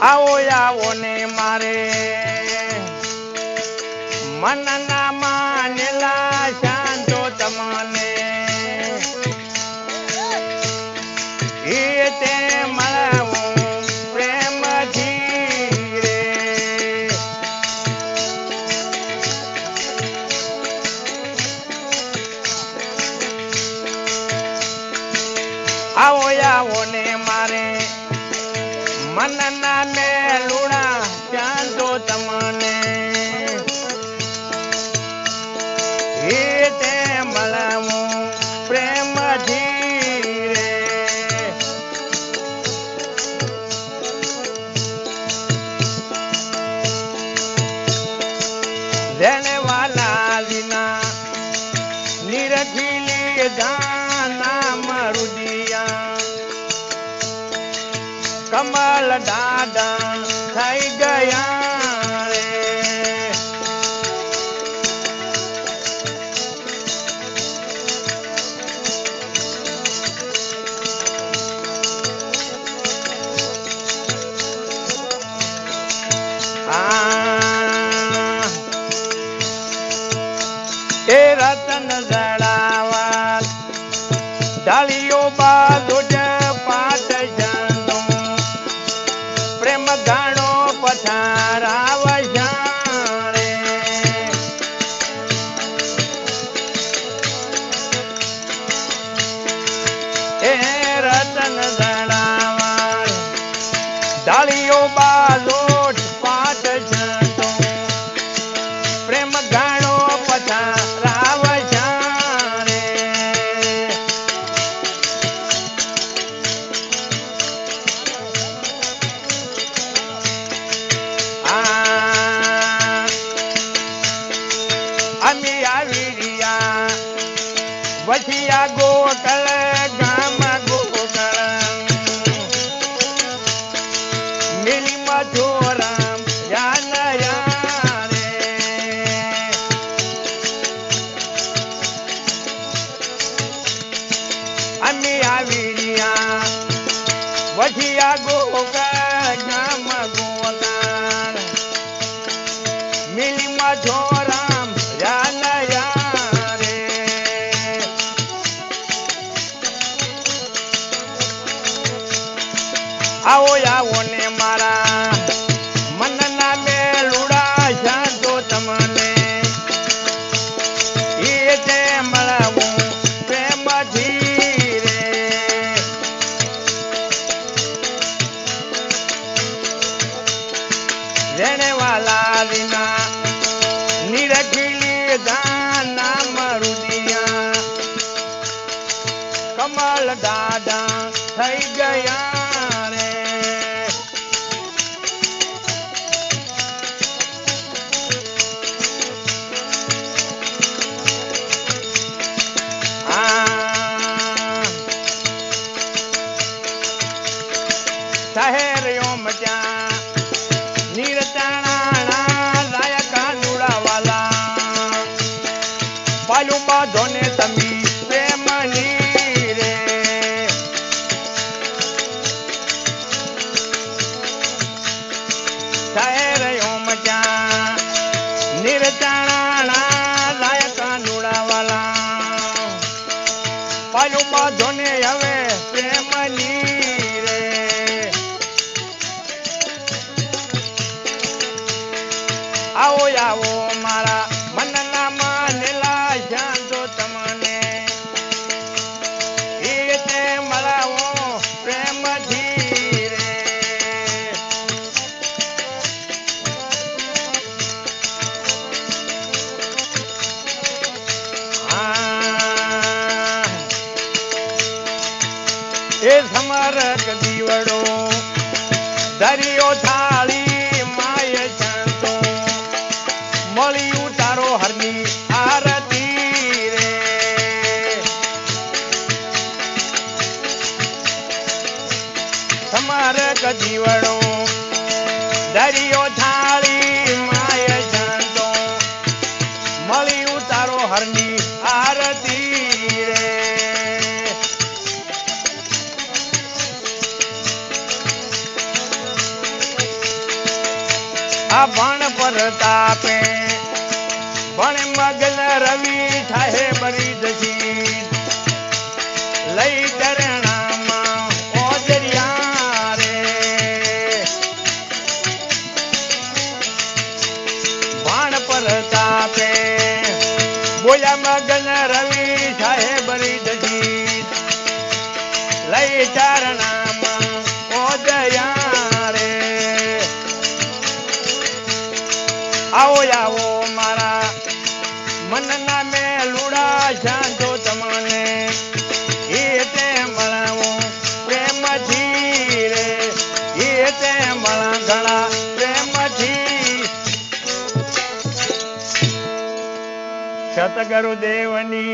આવો આવો ને મારે મનના માનેલા શાંતો તમને એ તે મળવું પ્રેમથી રે આવો આવો ને મારે મનના મેલુડા શાંતો તમને એ તે મળવું પ્રેમથી રે જેને વાલા લીના નિરખીલી દાના મરુદિયા કમલ દાદા થઈ ગયા રે એ રતન જડાવા ડાળીઓ બાજુ પાટ જાનો પ્રેમ ગાણો પથારાવ રે એ રતન જડાવા ડાળીઓ બાજુ પાટ જાનો પ્રેમ ગાણો પથારાવ રે અમી આવી રહ્યા વઠિયા ગોકળ ગામ ગોકળ મિલી મધુરામ યાનયા રે અમી આવી રહ્યા વઠિયા ગોકળ ગામ ગોકળ મિલી મધુરામ યાનયા રે આવો આવો ને મારા મનના મેલુડા શાંતો તમને એ તે મળવું પ્રેમથી રે જેને વાલા લીના નિરખીલી દાના મરુદિયા કમલ દાદા થઈ ગયા રે શહેરીઓ મજા નીરતાણા લાયકા નુડાવાલા પાલું બાંધો ને તમી પ્રેમની રે શહેરીઓ મજા નીરતાણા લાયકા નુડાવાલા પાલું બાંધો ને હવે પ્રેમની રે આવો આવો મારા મનના માનેલા શાંતો તમને એ તે મળાવો પ્રેમથી રે એ સમરક દીવડો દરિયો થાળી માય શાંતો મળ્યું તારો હરની આરતી રે સમરક દીવડો દરિયો થાળી માય શાંતો મળ્યું તારો હરની આરતી રે ભણ પરતાપે ભણ મગન રવિ થાય બરી દશી લઈ ચરણામાં ઓદરિયા રે ભણ પરતાપે બોલ્યા મગન રવિ થાય બરી દશી લઈ ચરણામાં ઓદરિયા રે આવો આવો મારા મનના મેલુડા શાંતો તમને એ તે મળાવો પ્રેમથી રે એ તે મળા ઘણા પ્રેમથી સતગુરુદેવની